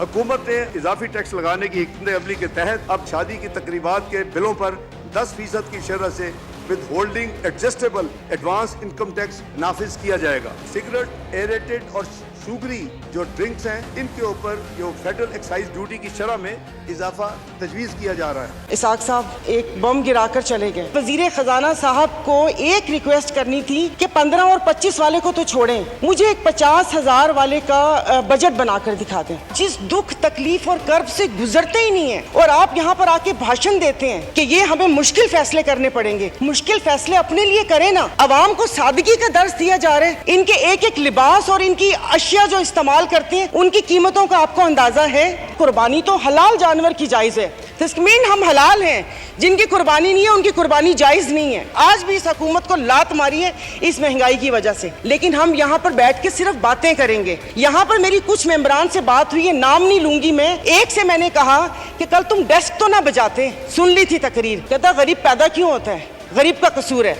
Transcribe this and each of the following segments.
हुकूमत ने इजाफी टैक्स लगाने की हिकमत अमली के तहत अब शादी की तकरीबात के बिलों पर 10% की शरह से withholding adjustable advance income tax नाफिज किया जाएगा। सिगरेट, एरेटेड और शुगरी जो ड्रिंक्स हैं, इनके ऊपर जो फेडरल एक्साइज ड्यूटी की शरह में इजाफा तजवीज़ किया जा रहा है। इसाक साहब एक बम गिराकर चले गए। वजीर खजाना साहब को एक रिक्वेस्ट करनी थी कि 15 और 25 वाले को तो छोड़ें, मुझे एक 50,000 वाले का बजट बनाकर दिखा दें। जिस दुख तकलीफ और कर्ब से गुजरते ही नहीं है और आप यहाँ पर आके भाषण देते हैं कि ये हमें मुश्किल फैसले करने पड़ेंगे। मुश्किल फैसले अपने लिए करें ना। अवाम को सादगी का दर्स दिया जा रहा है। इनके एक एक लिबास और इनकी अशिया जो इस्तेमाल करते हैं उनकी कीमतों का आपको अंदाजा है। कुर्बानी तो हलाल जानवर की जायज है। तस्मीन हम हलाल हैं, जिनकी कुर्बानी नहीं है उनकी कुर्बानी जायज नहीं है। आज भी इस हुकूमत को लात मारी है इस महंगाई की वजह से, लेकिन हम यहाँ पर बैठ के सिर्फ बातें करेंगे। यहाँ पर मेरी कुछ मेंबरान से बात हुई है, नाम नहीं लूंगी मैं। एक से मैंने कहा कि कल तुम डेस्क तो ना बजाते, सुन ली थी तकरीर। कहता गरीब पैदा क्यों होता है, गरीब का कसूर है।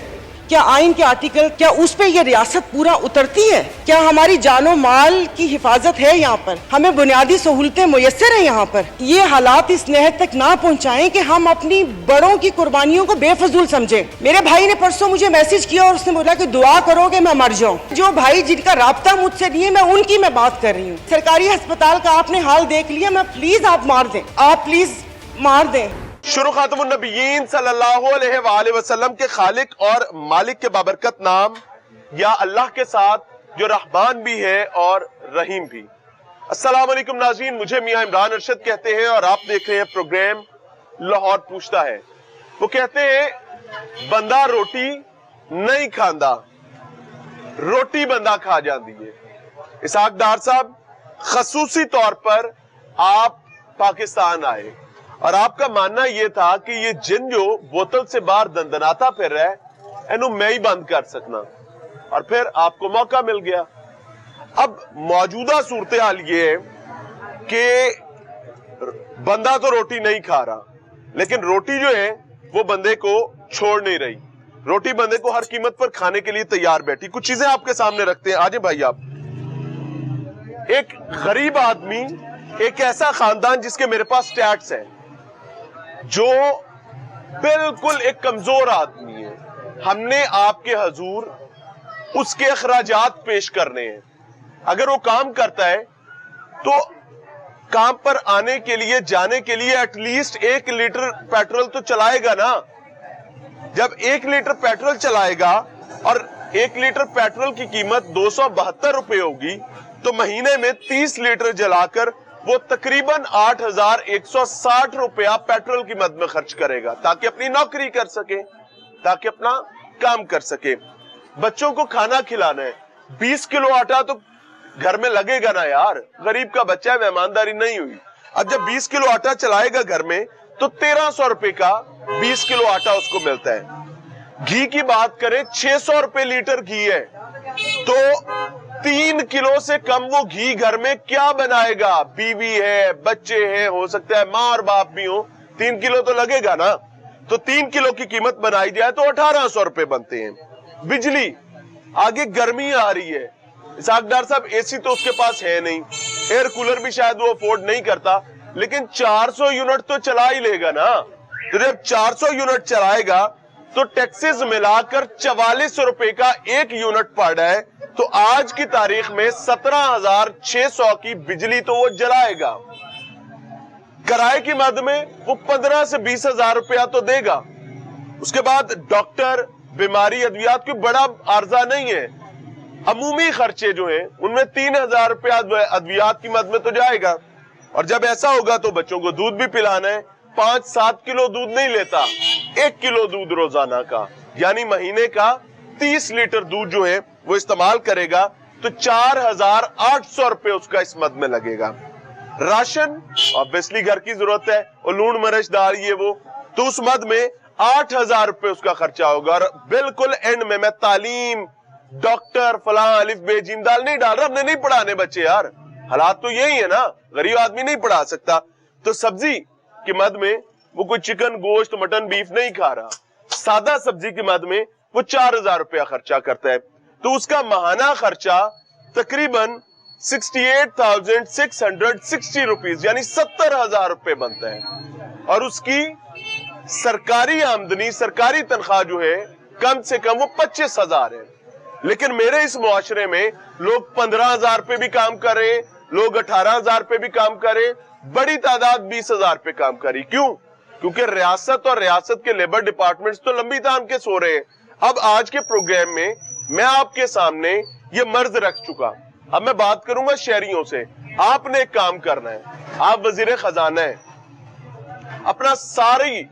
क्या आइन के आर्टिकल, क्या उस पे ये रियासत पूरा उतरती है? क्या हमारी जानो माल की हिफाजत है? यहाँ पर हमें बुनियादी सहूलतें मुयस्सर है? यहाँ पर ये हालात इस नहद तक ना पहुँचाएं कि हम अपनी बड़ों की कुर्बानियों को बेफजूल समझें। मेरे भाई ने परसों मुझे मैसेज किया और उसने बोला कि दुआ करो कि मैं मर जाऊँ। जो भाई जिनका राब्ता मुझसे नहीं है, मैं उनकी मैं बात कर रही हूँ। सरकारी अस्पताल का आपने हाल देख लिया, मैं प्लीज आप मार दें, आप प्लीज मार दें। शुरू खातमुन नबीयीन सल्लल्लाहु अलैहि वसल्लम के खालिक और मालिक के बाबरकत नाम या अल्लाह के साथ जो रहमान भी है और रहीम भी। अस्सलाम वालेकुम नाज़रीन, मुझे मियां इमरान अरशद कहते हैं और आप देख रहे हैं प्रोग्राम लाहौर पूछता है। वो कहते हैं बंदा रोटी नहीं खांदा, रोटी बंदा खा जाती है। इसाक डार साहब, खसूसी तौर पर आप पाकिस्तान आए और आपका मानना यह था कि ये जिन जो बोतल से बाहर दंदनाता फिर रहा है, इन्हों मैं ही बंद कर सकना, और फिर आपको मौका मिल गया। अब मौजूदा सूरत हाल ये है कि बंदा तो रोटी नहीं खा रहा, लेकिन रोटी जो है वो बंदे को छोड़ नहीं रही। रोटी बंदे को हर कीमत पर खाने के लिए तैयार बैठी। कुछ चीजें आपके सामने रखते हैं, आजे भाई आप। एक गरीब आदमी, एक ऐसा खानदान जिसके मेरे पास स्टैट्स है, जो बिल्कुल एक कमजोर आदमी है, हमने आपके हजूर उसके अखराजात पेश करने हैं। अगर वो काम करता है तो काम पर आने के लिए, जाने के लिए एटलीस्ट 1 लीटर पेट्रोल तो चलाएगा ना। जब 1 लीटर पेट्रोल चलाएगा और 1 लीटर पेट्रोल की कीमत 272 रुपए होगी, तो महीने में 30 लीटर जलाकर वो तकरीबन 8,160 रुपया पेट्रोल की मद में खर्च करेगा, ताकि अपनी नौकरी कर सके, ताकि अपना काम कर सके। बच्चों को खाना खिलाना है, 20 किलो आटा तो घर में लगेगा ना यार। गरीब का बच्चा है, मेहमानदारी नहीं हुई। अब जब 20 किलो आटा चलाएगा घर में, तो 1300 रुपए का 20 किलो आटा उसको मिलता है। घी की बात करें, 600 रुपए लीटर घी है, तो 3 किलो से कम वो घी घर में क्या बनाएगा? बीवी है, बच्चे हैं, हो सकता है मां और बाप भी हो, 3 किलो तो लगेगा ना। तो 3 किलो की कीमत बनाई जाए तो 1800 रुपए बनते हैं। बिजली, आगे गर्मी आ रही है, इसाकदार साहब एसी तो उसके पास है नहीं, एयर कूलर भी शायद वो अफोर्ड नहीं करता, लेकिन 400 यूनिट तो चला ही लेगा ना। तो जब 400 यूनिट चलाएगा तो टैक्सेस मिलाकर 4400 रुपए का 1 यूनिट पड़ रहा है। तो आज की तारीख में 17,600 की बिजली तो वो जलाएगा। किराए की मद में वो 15 से 20 हजार रुपया तो देगा। उसके बाद डॉक्टर, बीमारी, अद्वियात कोई बड़ा आर्जा नहीं है। अमूमी खर्चे जो हैं उनमें 3,000 रुपया अद्वियात की मद में तो जाएगा। और जब ऐसा होगा तो बच्चों को दूध भी पिलाना है। 5-7 किलो दूध नहीं लेता, 1 किलो दूध रोजाना का, यानी महीने का 30 लीटर दूध जो है वो इस्तेमाल करेगा, तो 4,800 रुपए उसका इस मद में लगेगा। राशन ऑब्वियसली घर की जरूरत है, और लूण मिर्च दाल ये वो, तो उस मद में 8,000 रुपए उसका खर्चा होगा। और बिल्कुल एंड में मैं तालीम, डॉक्टर, फलां, अलिफ बे जीम दाल नहीं डाल रहा। हमने नहीं पढ़ाने बच्चे यार, हालात तो यही है ना, गरीब आदमी नहीं पढ़ा सकता। तो सब्जी की मद में वो कोई चिकन, गोश्त, मटन, बीफ नहीं खा रहा, सादा सब्जी की मद में वो 4,000 रुपया खर्चा करता है। तो उसका माहाना खर्चा तकरीबन 68,660 रुपीज यानी 70,000 रुपए बनता है, और उसकी सरकारी आमदनी, सरकारी तनख्वाह जो है कम से कम वो 25,000 है। लेकिन मेरे इस मुआशरे में लोग 15,000 पे भी काम कर रहे हैं, लोग 18,000 पे भी काम कर रहे हैं, बड़ी तादाद 20,000 पे काम कर रही। क्यों? क्योंकि रियासत और रियासत के लेबर डिपार्टमेंट्स तो लंबी तान के सो रहे हैं। अब आज के प्रोग्राम में मैं आपके सामने ये मर्ज रख चुका। अब मैं बात करूंगा शहरियों से। आपने एक काम करना है, आप वजीर खजाना है, अपना सारे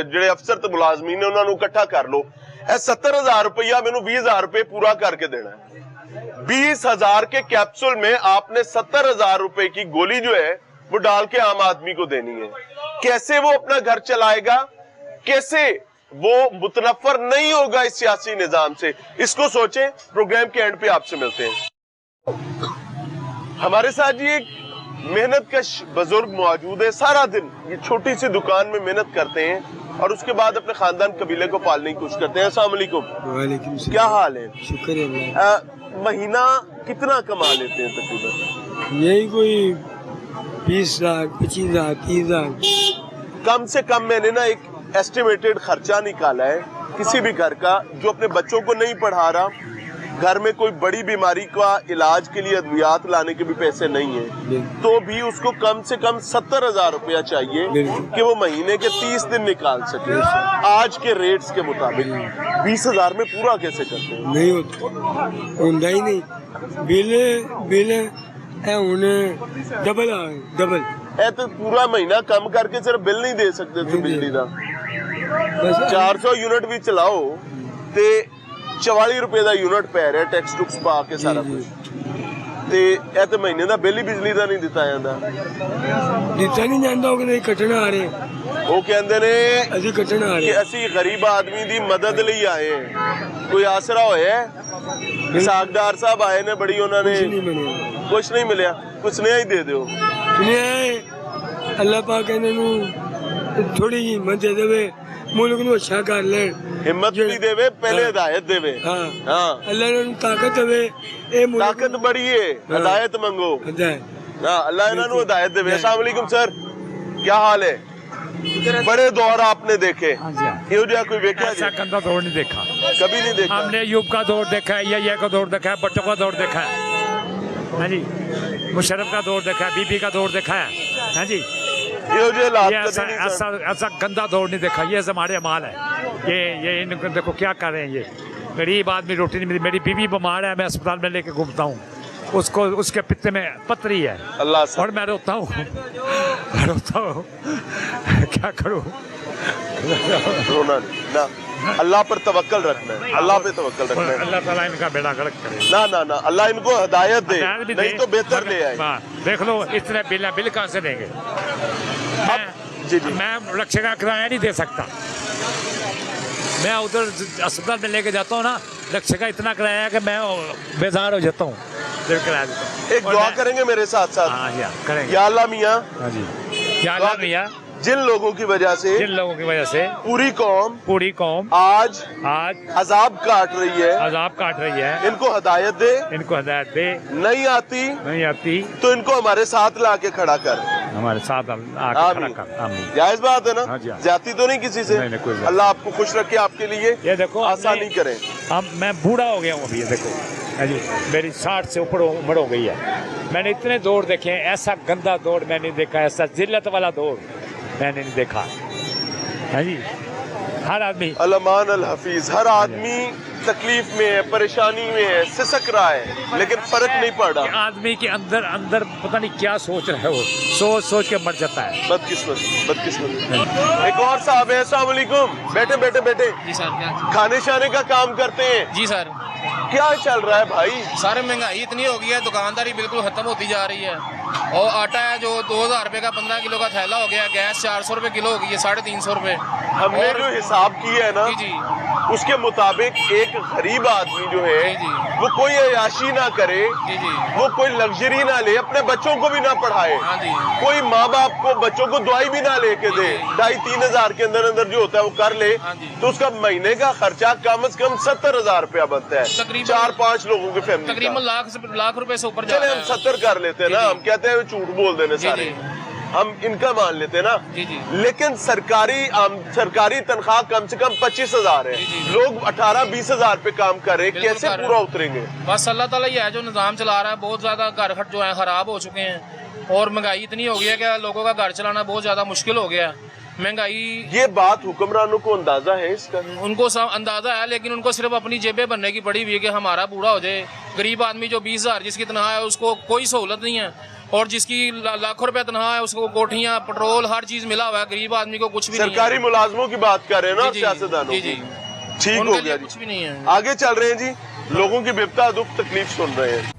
ਜਿਹੜੇ ਅਫਸਰ ਤੇ ਮੁਲਾਜ਼ਮੀਨ ਨੇ ਉਹਨਾਂ ਨੂੰ ਇਕੱਠਾ ਕਰ ਲਓ। ਇਹ 70,000 रुपया मैंने 20,000 रुपए पूरा करके देना है। 20,000 के कैप्सूल में आपने 70,000 रुपए की गोली जो है वो डाल के आम आदमी को देनी है। कैसे वो अपना घर चलाएगा, कैसे वो मुतनफर नहीं होगा इस सियासी निजाम से, इसको सोचें। प्रोग्राम के एंड पे आपसे मिलते हैं। हमारे साथ जी एक मेहनत कश बुजुर्ग मौजूद है। सारा दिन ये छोटी सी दुकान में मेहनत करते हैं और उसके बाद अपने खानदान कबीले को पालने की कोशिश करते हैं। अस्सलाम वालेकुम। वालेकुम सलाम। क्या हाल है? शुक्र है। महीना कितना कमा लेते हैं तकरीबन? यही कोई 20 लाख 25 लाख 30 लाख। कम से कम मैंने ना एक एस्टिमेटेड खर्चा निकाला है किसी भी घर का जो अपने बच्चों को नहीं पढ़ा रहा, घर में कोई बड़ी बीमारी का इलाज के लिए अद्वियात लाने के भी पैसे नहीं है, तो भी उसको कम से कम 70,000 रुपया चाहिए कि वो महीने के 30 दिन निकाल सके। आज के रेट्स के मुताबिक 20,000 में पूरा कैसे करते हैं? नहीं होता ही नहीं। बिल डबल ए तो पूरा महीना कम करके सिर्फ बिल नहीं दे सकते थे बिजली का। 400 यूनिट भी चलाओ ते 44 रुपए का यूनिट पै रहा टैक्स टुक्स पा के सारा कुछ, ते ਇਹ ਤੇ ਮਹੀਨੇ ਦਾ ਬਿੱਲ ਹੀ ਬਿਜਲੀ ਦਾ ਨਹੀਂ ਦਿੱਤਾ ਜਾਂਦਾ। ਦਿੱਤਾ ਨਹੀਂ ਜਾਂਦਾ, ਉਹ ਕਹਿੰਦੇ ਕੱਟਣਾ ਆ ਰਹੇ, ਉਹ ਕਹਿੰਦੇ ਨੇ ਅਸੀਂ ਕੱਟਣਾ ਆ ਰਹੇ ਕਿ ਅਸੀਂ ਗਰੀਬ ਆਦਮੀ ਦੀ ਮਦਦ ਲਈ ਆਏ ਹਾਂ, ਕੋਈ ਆਸਰਾ ਹੋਇਆ? ਸਾਗਦਾਰ ਸਾਹਿਬ ਆਏ ਨੇ, ਬੜੀ ਉਹਨਾਂ ਨੇ ਕੁਝ ਨਹੀਂ ਮਿਲਿਆ, ਕੁਝ ਸੁਨੇਹਾ ਹੀ ਦੇ ਦਿਓ। ਅੱਲਾਹ ਪਾਕ ਇਹਨਾਂ ਨੂੰ ਥੋੜੀ ਜਿਹੀ ਹਿੰਮਤ ਦੇ ਦੇਵੇ, ਮੁਲਕ ਨੂੰ ਅੱਛਾ ਕਰ ਲੈਣ। हिम्मत भी देवे, पहले हिदायत देवे। हाँ हाँ, अल्लाह ने ताकत देवे, ताकत बड़ी है, हिदायत मंगो। हाँ, अल्लाह इन्हां नूं हिदायत देवे। अस्सलाम वालेकुम सर, क्या हाल है? बड़े दौर आपने देखे, ये कोई देखा? ऐसा गंदा दौर नहीं देखा, कभी नहीं देखा। हमने यूब का दौर देखा है, या का दौर देखा है, भट्टो का दौर देखा है, हाँ जी, मुशर्रफ का दौर देखा है, बीबी का दौर देखा है, हाँ जी। ऐसा गंदा दौर नहीं देखा। ये हमारे अमाल है, ये इनको देखो क्या कर रहे हैं। ये गरीब आदमी रोटी नहीं मिली, मेरी बीवी बीमार है, मैं अस्पताल में लेके घूमता हूँ, उसको उसके पित्ते में पथरी है और मैं रोता हूँ क्या करूँ? रोना ना, अल्लाह पर तवक्कल रखना है, अल्लाह पे तवक्कल रखना है। अल्लाह ताला इनका बेड़ा गर्क करे। ना अल्लाह इनको हिदायत दे, नहीं तो बेहतर ले आए। देख लो इतने बिल कहाँ से देंगे? मैं रक्षा का किराया नहीं दे सकता। मैं उधर अस्पताल में लेके जाता हूँ ना, रक्षा का इतना किराया है कि मैं बेजार हो जाता हूँ। एक दुआ करेंगे मेरे साथ साथ? हाँ जी करेंगे। या अल्लाह मियाँ, हाँ जी, या अल्लाह मियाँ, जिन लोगों की वजह से पूरी कौम आज अजाब काट रही है, इनको हिदायत दे, नहीं आती तो इनको हमारे साथ लाके खड़ा कर, हमारे साथ आके खड़ा कर। जायज बात है ना? जाती तो नहीं किसी से? अल्लाह आपको खुश रखे, आपके लिए ये देखो आसानी करे। अब मैं बूढ़ा हो गया हूँ अभी, ये देखो जी, मेरी 60 से ऊपर उम्र हो गई है। मैंने इतने दौर देखे हैं, ऐसा गंदा दौर मैंने नहीं देखा, ऐसा जिल्लत वाला दौर मैंने नहीं देखा। हाँ जी, हर आदमी अलमान अल हफीज, हर आदमी तकलीफ में है, परेशानी में है, सिसक रहा है, लेकिन फर्क नहीं पड़ रहा। आदमी के अंदर पता नहीं क्या सोच रहा है, वो सोच के मर जाता है। बदकिस्मत। एक और साहब है, अस्सलाम वालेकुम। बैठे। जी सर। क्या खाने शाने का काम करते हैं? जी सर। क्या चल रहा है भाई? सारे महंगाई इतनी हो गई है, दुकानदारी बिल्कुल खत्म होती जा रही है। और आटा है जो 2,000 रुपए का 15 किलो का थैला हो गया, गैस 400 रुपए किलो हो गई है, 350 रुपए। हमने जो हिसाब किया है ना, जी उसके मुताबिक एक गरीब आदमी जो है जी, जी। वो कोई अयाशी ना करे, जी जी वो कोई लग्जरी ना ले, अपने बच्चों को भी ना पढ़ाए, हाँ जी कोई माँ बाप को बच्चों को दवाई भी ना लेके दे, 2,500-3 हजार के अंदर अंदर जो होता है वो कर ले, हाँ जी। तो उसका महीने का खर्चा कम से कम 70,000 रुपया बनता है, तकरीबन 4-5 लोगों के फैमिली तकरीबन लाख रुपए से ऊपर जा चले रहा हम है। 70 कर लेते हैं ना, जी, जी। हम कहते हैं झूठ बोल देने जी, सारे, जी। हम इनका मान लेते हैं ना, जी, जी। लेकिन सरकारी तनख्वाह कम से कम 25,000 है, जी, जी। लोग 18-20 हजार पे काम कर रहे हैं, बिल्कुल कैसे कर रहे पूरा हैं। उतरेंगे? बस अल्लाह ताला ही है जो निज़ाम चला रहा है। बहुत ज़्यादा घर खट जो है ख़राब हो चुके हैं और महंगाई इतनी हो गई है कि लोगों का घर चलाना बहुत ज़्यादा मुश्किल हो गया है। महंगाई ये बात हुक्मरानों को अंदाजा है इसका? उनको अंदाज़ा है, लेकिन उनको सिर्फ अपनी जेबें बनने की पड़ी हुई है कि हमारा पूरा हो जाए। गरीब आदमी जो 20,000 जिसकी तनख्वाह है उसको कोई सहूलत नहीं है, और जिसकी लाखों रुपए तनख्वाह है उसको कोठियाँ, पेट्रोल, हर चीज़ मिला हुआ है। गरीब आदमी को कुछ भी नहीं है। सरकारी मुलाजमों की बात कर रहे हैं ना, जी, जी, सियासतदानों जी, की। जी। ठीक उनके हो गया लिए जी, कुछ भी नहीं है। आगे चल रहे हैं जी, लोगों की बिपता दुख तकलीफ सुन रहे हैं।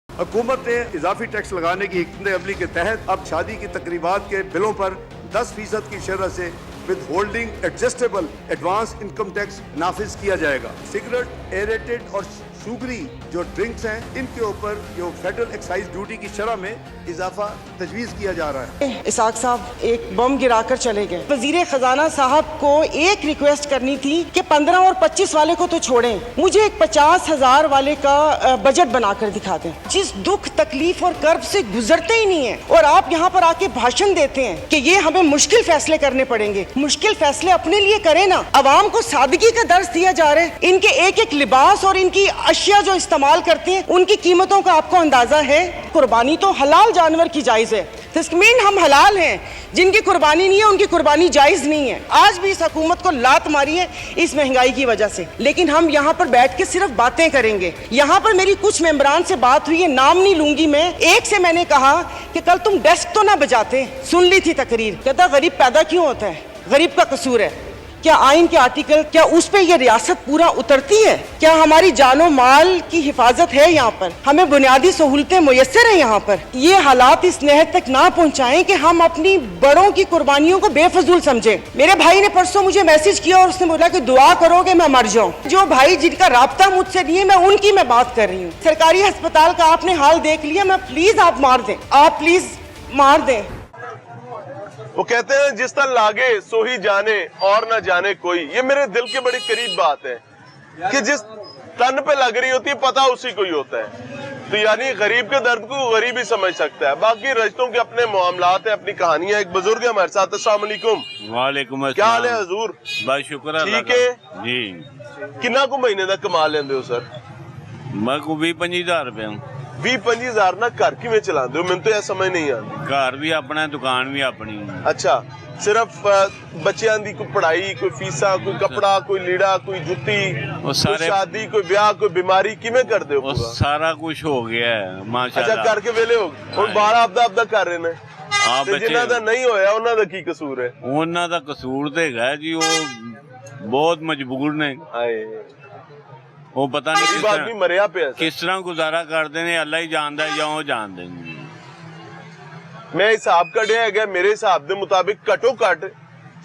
हुकूमत ने इजाफी टैक्स लगाने की हिकमत अमली के तहत अब शादी की तकरीबात के बिलों पर 10% की शरह से withholding adjustable advance income tax नाफिज किया जाएगा। सिगरेट, एरेटेड और शुगरी जो ड्रिंक्स हैं, इनके ऊपर जो फेडरल एक्साइज ड्यूटी की शरह में इजाफा तजवीज़ किया जा रहा है। इसाक साहब एक बम गिराकर चले गए। वजीर खजाना साहब को एक रिक्वेस्ट करनी थी कि 15 और 25 वाले को तो छोड़ें, मुझे एक 50,000 वाले का बजट बनाकर दिखा दें। जिस दुख तकलीफ और कर्ब से गुजरते ही नहीं है, और आप यहाँ पर आके भाषण देते हैं कि ये हमें मुश्किल फैसले करने पड़ेंगे। मुश्किल फैसले अपने लिए करें ना, अवाम को सादगी का दर्स दिया जा रहा है। इनके एक एक लिबास और इनकी अशिया जो इस्तेमाल करते हैं उनकी कीमतों का आपको अंदाजा है। कुर्बानी तो हलाल जानवर की जायज है, तस्मीन हम हलाल हैं, जिनकी कुर्बानी नहीं है उनकी कुर्बानी जायज नहीं है। आज भी इस हुकूमत को लात मारी है इस महंगाई की वजह से, लेकिन हम यहाँ पर बैठ के सिर्फ बातें करेंगे। यहाँ पर मेरी कुछ मेंबरान से बात हुई है, नाम नहीं लूंगी मैं। एक से मैंने कहा कि कल तुम डेस्क तो ना बजाते, सुन ली थी तकरीर, कहता गरीब पैदा क्यों होता है, गरीब का कसूर है। क्या आइन के आर्टिकल, क्या उस पे ये रियासत पूरा उतरती है? क्या हमारी जानो माल की हिफाजत है यहाँ पर? हमें बुनियादी सहूलतें मुयस्सर है यहाँ पर? ये हालात इस नहद तक ना पहुँचाएं कि हम अपनी बड़ों की कुर्बानियों को बेफजूल समझें। मेरे भाई ने परसों मुझे मैसेज किया और उसने बोला कि दुआ करो कि मैं मर जाऊँ। जो भाई जिनका राब्ता मुझसे नहीं है, मैं उनकी मैं बात कर रही हूँ। सरकारी अस्पताल का आपने हाल देख लिया, मैं प्लीज आप मार दें, आप प्लीज मार दें। वो कहते हैं जिस तरह लागे सो ही जाने और न जाने कोई। ये मेरे दिल के बड़ी करीब बात है कि जिस तन पे लग रही होती है पता उसी को ही होता है। तो यानी गरीब के दर्द को गरीब ही समझ सकता है। बाकी रिश्तों के अपने मामलात है, अपनी कहानियां। एक बुजुर्ग है हमारे साथ। अस्सलाम वालेकुम। वालेकुम अस्सलाम। क्या हाल है हजूर? बस शुक्र अल्लाह ठीक है का। जी किन्ना को महीने का कमा लेंदे हो सर? मैं को 20-25 रुपए 20-25 हजार ना घर किवें चलांदे हो? मैंने तो यह समझ नहीं आती। घर भी अपना दुकान भी अपनी। अच्छा, सिर्फ बच्चों की कोई पढ़ाई, कोई फीसा, कोई कपड़ा, कोई लीड़ा, कोई जुत्ती, कोई शादी, कोई ब्याह, कोई बीमारी किवें कर दे हो? सारा कुछ हो गया है माशाअल्लाह। अच्छा, करके वेले हो हुण बाहर आपदा कर रहे ने। ਤੇ ਜਿਨ੍ਹਾਂ ਦਾ ਨਹੀਂ ਹੋਇਆ ਉਹਨਾਂ ਦਾ ਕੀ ਕਸੂਰ ਹੈ? ਉਹਨਾਂ ਦਾ ਕਸੂਰ ਤੇ ਹੈਗਾ ਜੀ, ਉਹ ਬਹੁਤ ਮਜਬੂਰ ਨੇ। ਹਾਏ, ਉਹ ਪਤਾ ਨਹੀਂ ਗਰੀਬ ਆਦਮੀ ਮਰਿਆ ਪਿਆ ਕਿਸ ਤਰ੍ਹਾਂ ਗੁਜ਼ਾਰਾ ਕਰਦੇ ਨੇ, ਅੱਲਾ ਹੀ ਜਾਣਦਾ ਜਾਂ ਉਹ ਜਾਣਦੇ ਨੇ। ਮੈਂ ਹਿਸਾਬ ਕੱਢਿਆ ਹੈਗਾ, ਮੇਰੇ ਹਿਸਾਬ ਦੇ ਮੁਤਾਬਿਕ ਘੱਟੋ ਘੱਟ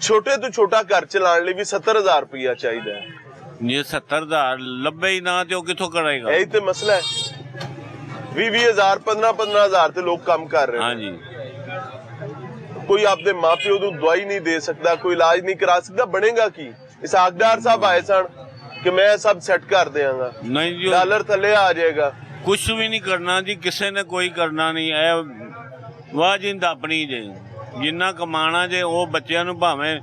ਛੋਟੇ ਤੋਂ ਛੋਟਾ ਘਰ ਚਲਾਉਣ ਲਈ ਵੀ 70,000 ਰੁਪਇਆ ਚਾਹੀਦਾ ਹੈ। ਜੇ 70,000 ਲੱਭੇ ਹੀ ਨਾ ਤੇ ਉਹ ਕਿੱਥੋਂ ਕਰੇਗਾ? ਇਹੀ ਤੇ ਮਸਲਾ ਹੈ। 20,000 15,000 ਤੇ ਲੋਕ ਕੰਮ ਕਰ ਰਹੇ ਨੇ। ਹਾਂਜੀ, ਕੋਈ ਆਪਦੇ ਮਾਪਿਓ ਨੂੰ ਦਵਾਈ ਨਹੀਂ ਦੇ ਸਕਦਾ, ਕੋਈ ਇਲਾਜ ਨਹੀਂ ਕਰਾ ਸਕਦਾ, ਬਣੇਗਾ ਕੀ? ਇਸਾਕ ਡਾਰ ਸਾਹਿਬ ਆਏ ਸਨ ਕਿ ਮੈਂ ਸਭ ਸੈੱਟ ਕਰ ਦਿਆਂਗਾ, ਨਹੀਂ ਜੀ ਡਾਲਰ ਥੱਲੇ ਆ ਜਾਏਗਾ। ਕੁਛ ਵੀ ਨਹੀਂ ਕਰਨਾ ਜੀ, ਕਿਸੇ ਨੇ ਕੋਈ ਕਰਨਾ ਨਹੀਂ। ਇਹ ਵਾਹ ਜਿੰਦ ਆਪਣੀ ਜੇ, ਜਿੰਨਾ ਕਮਾਣਾ ਜੇ ਉਹ ਬੱਚਿਆਂ ਨੂੰ ਭਾਵੇਂ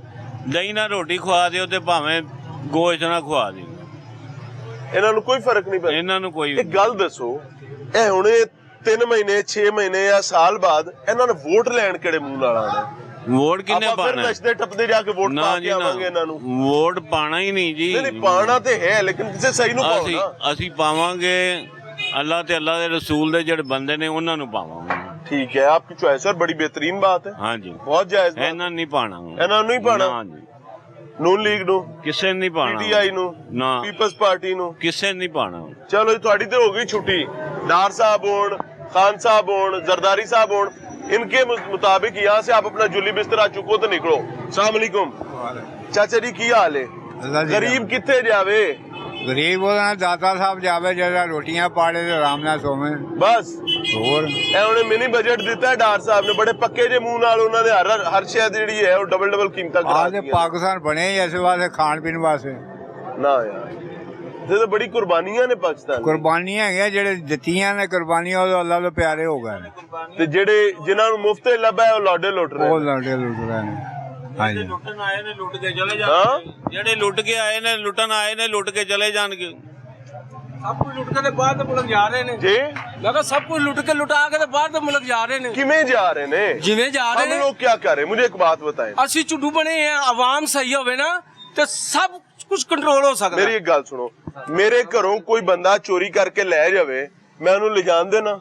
ਦਹੀਂ ਨਾਲ ਰੋਟੀ ਖਵਾ ਦਿਓ ਤੇ ਭਾਵੇਂ ਗੋਸ਼ਤ ਨਾਲ ਖਵਾ ਦਿਓ, ਇਹਨਾਂ ਨੂੰ ਕੋਈ ਫਰਕ ਨਹੀਂ ਪੈਂਦਾ। ਇਹਨਾਂ ਨੂੰ ਕੋਈ ਇੱਕ ਗੱਲ ਦੱਸੋ, ਇਹ ਹੁਣੇ 3 ਮਹੀਨੇ 6 ਮਹੀਨੇ ਜਾਂ ਸਾਲ ਬਾਅਦ ਇਹਨਾਂ ਨੇ ਵੋਟ ਲੈਣ ਕਿਹੜੇ ਮੂੰਹ ਨਾਲ ਆਣਾ? ਵੋਟ ਕਿੰਨੇ ਆਪਾਂ ਫਿਰ ਪਾਣਾ? ਨੱਚਦੇ ਟੱਪਦੇ ਜਾ ਕੇ ਵੋਟ ਪਾ ਕੇ ਆਵਾਂਗੇ ਇਹਨਾਂ ਨੂੰ? ਵੋਟ ਪਾਣਾ ਹੀ ਨਹੀਂ ਜੀ। ਨਹੀਂ ਪਾਣਾ ਤੇ ਹੈ, ਲੇਕਿਨ ਕਿਸੇ ਸਹੀ ਨੂੰ ਪਾਓ ਨਾ। ਅਸੀਂ ਪਾਵਾਂਗੇ ਅੱਲਾ ਤੇ ਅੱਲਾ ਦੇ ਰਸੂਲ ਦੇ ਜਿਹੜੇ ਬੰਦੇ ਨੇ ਉਹਨਾਂ ਨੂੰ ਪਾਵਾਂਗੇ। ठीक है, आपकी चॉइस सर, बड़ी बेहतरीन बात है। हाँ जी, बहुत जायज बात। ਇਹਨਾਂ ਨਹੀਂ ਪਾਣਾ, ਇਹਨਾਂ ਨੂੰ ਨਹੀਂ ਪਾਣਾ। ਹਾਂ ਜੀ, ਨੂਨ ਲੀਗ ਨੂੰ, ਕਿਸੇ ਨੇ ਨਹੀਂ ਪਾਣਾ, ਪੀਟੀਆਈ ਨੂੰ, ਨਾ ਪੀਪਲਸ ਪਾर्टी ਨੂੰ, ਕਿਸੇ ਨੇ ਨਹੀਂ ਪਾਣਾ। ਚਲੋ ਜੀ ਤੁਹਾਡੀ ਤੇ ਹੋ ਗਈ ਛੁੱਟੀ। डार साहब होन, खान साहब होन, जरदारी साहब होन, इनके मुताबिक यहाँ से आप अपना जुली बिस्तरा चुको तो निकलो। अस्सलाम वालेकुम चाचा जी, की हाल है? गरीब कितने जावे? गरीब दाता साहब जावे जरा रोटियां पाड़े ते आराम नाल सोवे बस। ਹੋਰ ਇਹ ਉਹਨੇ ਮਿਨੀ ਬਜਟ ਦਿੱਤਾ ਡਾਰ ਸਾਹਿਬ ਨੇ, ਬੜੇ ਪੱਕੇ ਜੇ ਮੂੰਹ ਨਾਲ ਉਹਨਾਂ ਦੇ ਹਰ ਸ਼ੈ ਜਿਹੜੀ ਹੈ ਉਹ ਡਬਲ ਕੀਮਤਾਂ ਕਰਾ ਆਹ ਤੇ ਪਾਕਿਸਤਾਨ ਬਣੇ ਹੀ ਇਸ ਵਾਸਤੇ ਖਾਣ ਪੀਣ ਵਾਸਤੇ ਨਾ ਯਾਰ, ਇਹ ਤਾਂ ਬੜੀ ਕੁਰਬਾਨੀਆਂ ਨੇ ਪਾਕਿਸਤਾਨ। ਕੁਰਬਾਨੀਆਂ ਹੈਗੀਆਂ ਜਿਹੜੇ ਦਿੱਤੀਆਂ ਨੇ ਕੁਰਬਾਨੀਆਂ, ਉਹ ਅੱਲਾਹ ਦੇ ਪਿਆਰੇ ਹੋ ਗਏ ਨੇ, ਤੇ ਜਿਹੜੇ ਜਿਨ੍ਹਾਂ ਨੂੰ ਮੁਫਤ ਲੱਭਾ ਹੈ ਉਹ ਲਾਡੇ ਲੁੱਟ ਰਹੇ ਉਹ ਨੇ। ਲੜਦੇ ਲੁੱਟ ਰਹੇ ਨੇ। ਹਾਂਜੀ, ਲੁੱਟਣ ਆਏ ਨੇ ਲੁੱਟ ਕੇ ਚਲੇ ਹਾਂ? ਜਾਣਗੇ, ਜਿਹੜੇ ਲੁੱਟ ਕੇ ਆਏ ਨੇ ਲੁੱਟਣ ਆਏ ਨੇ ਲੁੱਟ ਕੇ ਚਲੇ ਜਾਣਗੇ। ਸਭ ਕੁਝ ਲੁੱਟ ਕੇ ਤੇ ਬਾਹਰ ਦੇ ਮੁਲਕ ਜਾ ਰਹੇ ਨੇ। ਜੀ ਮੈਂ ਕਿਹਾ ਸਭ ਕੁਝ ਲੁੱਟ ਕੇ ਲੁਟਾ ਕੇ ਤੇ ਬਾਹਰ ਦੇ ਮੁਲਕ ਜਾ ਰਹੇ ਨੇ। ਕਿਵੇਂ ਜਾ ਰਹੇ ਨੇ? ਜਿਵੇਂ ਜਾ ਰਹੇ हम ਨੇ। लोग क्या कर रहे हैं? मुझे एक बात बताएं। ਅਸੀਂ ਝੁੱਡੂ ਬਣੇ ਆ, ਆਵਾਮ ਸਹੀ ਹੋਵੇ ਨਾ ਤੇ ਸਭ ਕੁਝ ਕੰਟਰੋਲ ਹੋ ਸਕਦਾ। मेरी एक गल सुनो, मेरे घरों कोई बंदा चोरी करके ले जावे, मैं उन्हें ले जान देना?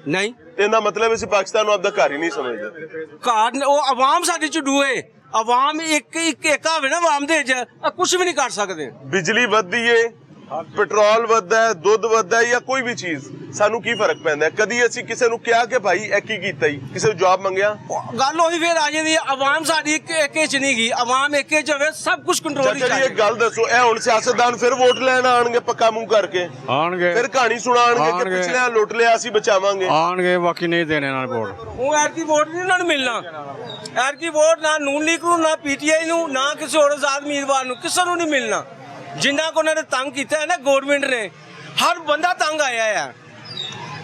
ਨਹੀਂ ਇਹਦਾ ਮਤਲਬ ਅਸੀਂ ਪਾਕਿਸਤਾਨ ਨੂੰ ਆਪਦਾ ਘਰ ਹੀ ਨਹੀਂ ਸਮਝਦੇ। ਘਰ ਉਹ ਆਵਾਮ ਸਾਡੀ ਝੁੱਡੂ ਏ। ਆਵਾਮ ਇੱਕ ਹੋਵੇ ਨਾ ਆਵਾਮ ਦੇ ਚ ਕੁਝ ਵੀ ਨਹੀਂ ਕਰ ਸਕਦੇ। ਬਿਜਲੀ ਵੱਧਦੀ ਏ, ਪੈਟਰੋਲ ਵੱਧਦਾ ਹੈ, ਦੁੱਧ ਵੱਧਦਾ ਹੈ ਜਾਂ ਕੋਈ ਵੀ ਚੀਜ਼, ਸਾਨੂੰ ਕੀ ਫਰਕ ਪੈਂਦਾ ਹੈ? ਕਦੀ ਅਸੀਂ ਕਿਸੇ ਨੂੰ ਕਿਹਾ ਕਿ ਭਾਈ ਇਹ ਕੀ ਕੀਤਾ ਜੀ? ਕਿਸੇ ਨੂੰ ਜਵਾਬ ਮੰਗਿਆ? ਗੱਲ ਉਹੀ ਫੇਰ ਆ ਜਾਂਦੀ ਹੈ, ਆਵਾਮ ਸਾਡੀ ਇੱਕ ਚ ਨਹੀਂ ਗਈ। ਆਵਾਮ ਇੱਕ ਚ ਹੋਵੇ ਸਭ ਕੁਝ ਕੰਟਰੋਲ ਹੀ ਚਾਚਾ ਜੀ ਚੱਲਦਾ। ਇੱਕ ਗੱਲ ਦੱਸੋ, ਇਹ ਹੁਣ ਸਿਆਸਤਦਾਨ ਫਿਰ ਵੋਟ ਲੈਣ ਆਣਗੇ ਪੱਕਾ ਮੂੰਹ ਕਰਕੇ, ਆਣਗੇ ਫਿਰ ਕਹਾਣੀ ਸੁਣਾਣਗੇ ਕਿ ਆਉਣਗੇ। ਪਿਛਲਿਆਂ ਲੁੱਟ ਲਿਆ ਅਸੀਂ ਬਚਾਵਾਂਗੇ। ਆਣਗੇ, ਬਾਕੀ ਨਹੀਂ ਦੇਣੇ ਨਾਲ ਵੋਟ। ਉਹ ਐਰਕੀ ਵੋਟ ਨਹੀਂ ਉਹਨਾਂ ਨੂੰ ਮਿਲਣਾ। ਐਰਕੀ ਵੋਟ ਨਾ ਨੂਨ ਲੀਗ ਨੂੰ, ਨਾ ਪੀਟੀਆਈ ਨੂੰ, ਨਾ ਕਿਸੇ ਹੋਰ ਆਜ਼ਾਦ ਉਮੀਦਵਾਰ ਨੂੰ, ਕਿਸੇ ਨੂੰ ਨਹੀਂ ਮਿਲਣਾ। ਜਿੰਨਾ ਕੋ ਉਹਨਾਂ ਨੇ ਤੰਗ ਕੀਤਾ ਹੈ ਨਾ ਗਵਰਨਮੈਂਟ ਨੇ, ਹਰ ਬੰਦਾ ਤੰਗ ਆਇਆ ਹੈ।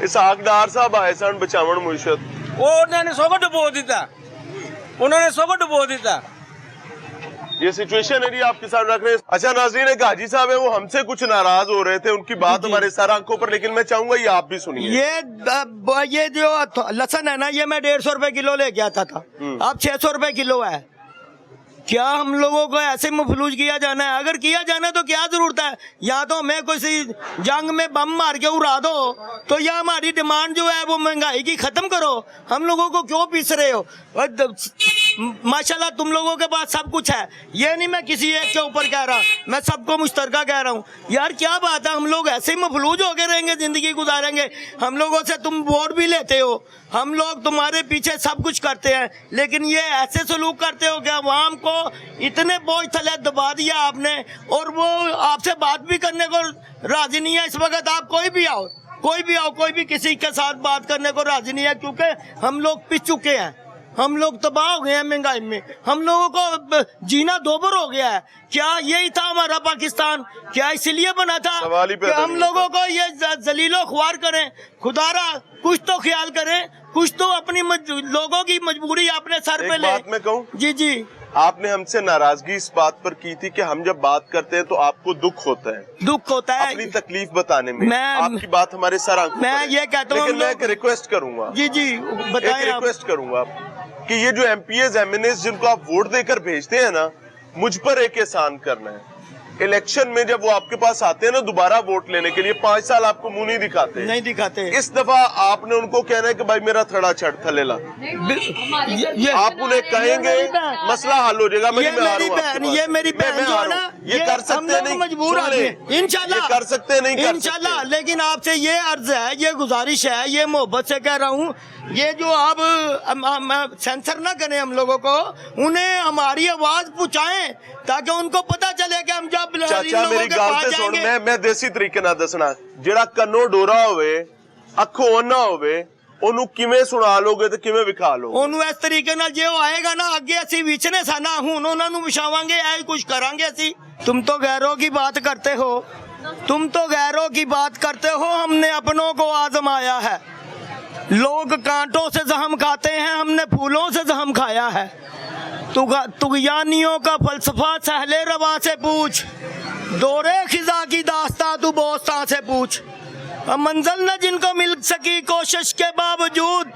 ਇਸਾਕਦਾਰ ਸਾਹਿਬ ਆਏ ਸਨ ਬਚਾਵਣ ਮੁਰਸ਼ਦ, ਉਹਨਾਂ ਨੇ ਸਭ ਡੁਬੋ ਦਿੱਤਾ, ਉਹਨਾਂ ਨੇ ਸਭ ਡੁਬੋ ਦਿੱਤਾ। ये सिचुएशन है जी आपके साथ रख रहे हैं। अच्छा नाज़रीन, एक हाजी साहब है, वो हमसे कुछ नाराज हो रहे थे, उनकी बात हमारे सर आंखों पर, लेकिन मैं चाहूंगा ये आप भी सुनिए। ये जो लहसन है ना, ये मैं 150 रुपए किलो लेके आता था, अब 600 रुपए किलो है। क्या हम लोगों को ऐसे मफलूज किया जाना है? अगर किया जाना तो क्या जरूरत है? या तो हमें कोई जंग में बम मार के उड़ा दो, तो या हमारी डिमांड जो है वो महंगाई की खत्म करो। हम लोगों को क्यों पीस रहे हो? माशाल्लाह तुम लोगों के पास सब कुछ है, ये नहीं मैं किसी एक के ऊपर कह रहा, मैं सबको मुश्तरका कह रहा हूँ। यार क्या बात है, हम लोग ऐसे ही मफलूज होके रहेंगे, जिंदगी गुजारेंगे? हम लोगों से तुम वोट भी लेते हो, हम लोग तुम्हारे पीछे सब कुछ करते हैं, लेकिन ये ऐसे सलूक करते हो कि अवाम को इतने बोझ थले दबा दिया आपने, और वो आपसे बात भी करने को राजी नहीं है। इस वक्त आप कोई भी आओ, कोई भी किसी के साथ बात करने को राजी नहीं है, क्योंकि हम लोग पिस चुके हैं, हम लोग तबाह हो गए हैं महंगाई में, हम लोगों को जीना दोबर हो गया है। क्या यही था हमारा पाकिस्तान? क्या इसलिए बना था कि हम लोगों को ये जलीलो ख्वार करें? खुदारा कुछ तो ख्याल करें, कुछ तो अपनी लोगों की मजबूरी अपने सर पे ले। बात मैं कहूँ, जी आपने हमसे नाराजगी इस बात पर की थी कि हम जब बात करते हैं तो आपको दुख होता है, दुख होता है अपनी तकलीफ बताने में। मैं आपकी बात हमारे सर आंखों मैं पर है। ये कहता हूँ, लेकिन मैं एक रिक्वेस्ट करूंगा, जी एक बताएं आप। रिक्वेस्ट करूंगा कि ये जो एमपीएस एमएनएस जिनको आप वोट देकर भेजते हैं ना, मुझ पर एक एहसान करना है। इलेक्शन में जब वो आपके पास आते हैं ना दोबारा वोट लेने के लिए, 5 साल आपको मुंह नहीं दिखाते। नहीं दिखाते। इस दफा आपने उनको कहना है कि भाई मेरा थड़ा छड़ थले ला, आप उन्हें कहेंगे मसला हल हो जाएगा। ये मेरी बहन, ये मेरी बहन जो है ना, ये कर सकते नहीं, मजबूर सुन ले, आदमी इंशाल्लाह ये कर सकते नहीं, कर इंशाल्लाह। सकते। लेकिन आपसे ये अर्ज है, ये गुजारिश है, ये मोहब्बत से कह रहा हूँ, ये जो आप सेंसर ना करें हम लोगों को, उन्हें हमारी आवाज पहुँचाएं ताकि उनको पता चले कि हम जब चाचा मेरी गल ते सुन, मैं देसी तरीके नाल दसना, जेड़ा कन्नो डोरा होवे अखों ओना होवे, ਉਹਨੂੰ ਕਿਵੇਂ ਸੁਣਾ ਲੋਗੇ ਤੇ ਕਿਵੇਂ ਵਿਖਾ ਲੋਗੇ? ਉਹਨੂੰ ਇਸ ਤਰੀਕੇ ਨਾਲ ਜੇ ਉਹ ਆਏਗਾ ਨਾ, ਅੱਗੇ ਅਸੀਂ ਵਿਚਨੇ ਸਾਨਾ, ਹੁਣ ਉਹਨਾਂ ਨੂੰ ਵਿਛਾਵਾਂਗੇ, ਐ ਕੁਝ ਕਰਾਂਗੇ ਅਸੀਂ। तुम तो गैरों की बात करते हो, तुम तो गैरों की बात करते हो, हमने अपनों को आजमाया है। लोग कांटों से जहम खाते हैं, हमने फूलों से जहम खाया है। तुगयानियों का फलसफा सहले रवा से पूछ, दौरे खिजा की दास्तां तू बोस्तां से पूछ। मंजिल न जिनको मिल सकी कोशिश के बावजूद,